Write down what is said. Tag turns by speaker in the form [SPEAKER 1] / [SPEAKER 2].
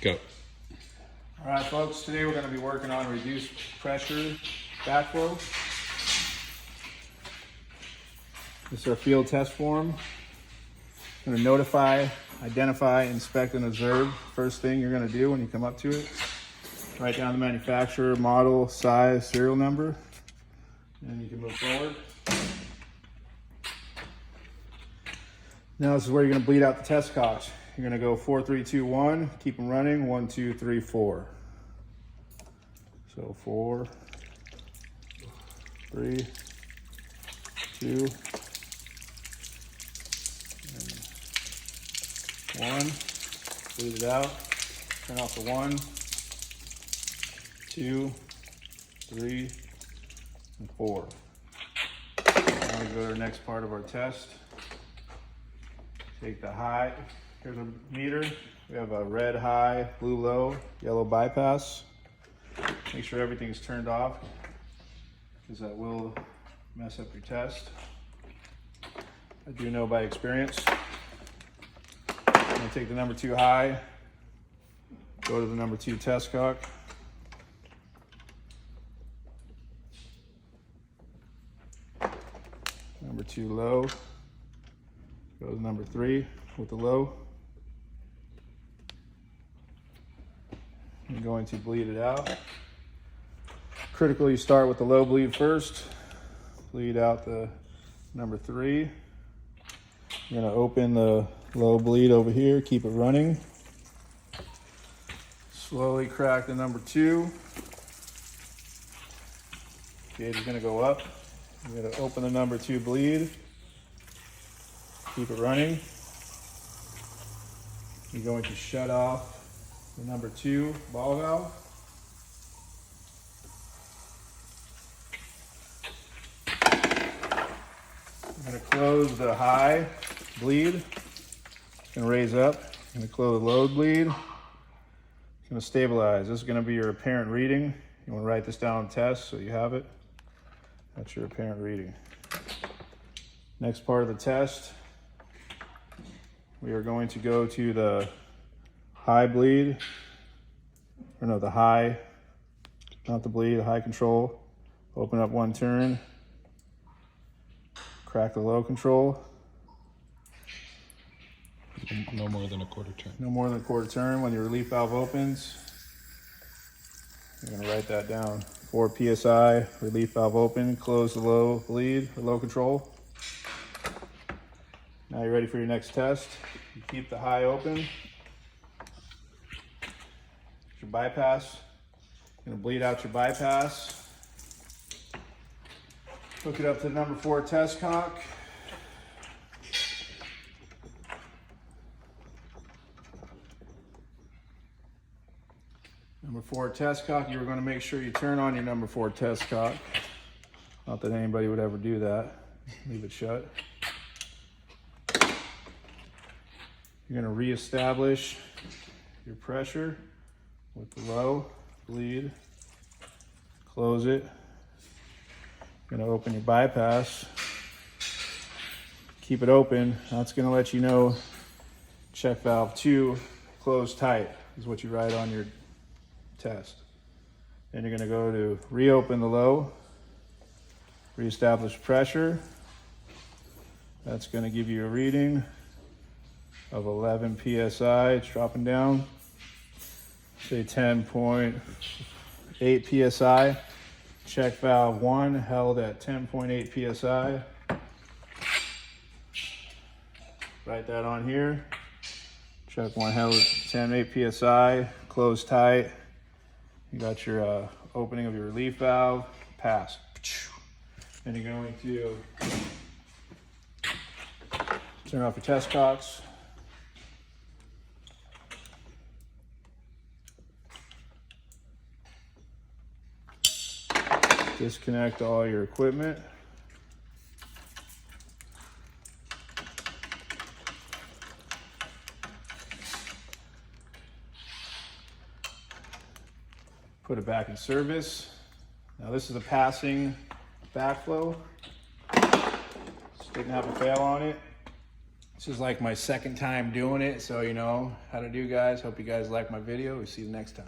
[SPEAKER 1] Go.
[SPEAKER 2] All right, folks, today we're going to be working on reduced pressure backflow. This is our field test form. I'm going to notify, identify, inspect, and observe. First thing you're going to do when you come up to it, write down the manufacturer, model, size, serial number, and you can move forward. Now this is where you're going to bleed out the test cocks. You're going to go 4, 3, 2, 1. Keep them running. 1, 2, 3, 4. So 4, 3, 2, and 1. Bleed it out. Turn off the 1, 2, 3, and 4. Now we go to the next part of our test. Take the high. Here's a meter. We have a red high, blue low, yellow bypass. Make sure everything's turned off because that will mess up your test. I do know by experience. I'm going to take the number 2 high, go to the number 2 test cock. Number 2 low, go to number 3 with the low. I'm going to bleed it out. Critical, you start with the low bleed first. Bleed out the number 3. You're going to open the low bleed over here, keep it running. Slowly crack the number 2. Gauge is going to go up. You're going to open the number 2 bleed. Keep it running. You're going to shut off the number 2 ball valve. I'm going to close the high bleed. It's going to raise up. I'm going to close the low bleed. It's going to stabilize. This is going to be your apparent reading. You want to write this down on test so you have it. That's your apparent reading. Next part of the test, we are going to go to the high bleed, or no, the high, not the bleed, the high control. Open up 1 turn, crack the low control.
[SPEAKER 1] No more than a quarter turn.
[SPEAKER 2] No more than a quarter turn. When your relief valve opens, you're gonna write that down. 4 PSI, relief valve open, close the low bleed, or low control. Now you're ready for your next test. You keep the high open. Your bypass. You're gonna bleed out your bypass. Hook it up to the number 4 test cock. Number 4 test cock, you're gonna make sure you turn on your number 4 test cock. Not that anybody would ever do that. Leave it shut. You're gonna reestablish your pressure with the low bleed. Close it. You're gonna open your bypass. Keep it open. That's gonna let you know check valve 2 closed tight is what you write on your test. Then you're gonna go to reopen the low, reestablish pressure. That's gonna give you a reading of 11 PSI. It's dropping down. Say 10.8 PSI. Check valve 1 held at 10.8 PSI. Write that on here. Check 1 held at 10.8 PSI. Close tight. You got your opening of your relief valve. Pass. And you're going to turn off your test cocks. Disconnect all your equipment. Put it back in service. Now this is a passing backflow. This didn't have a fail on it. This is like my second time doing it, so you know how to do, guys. Hope you guys like my video. We'll see you next time.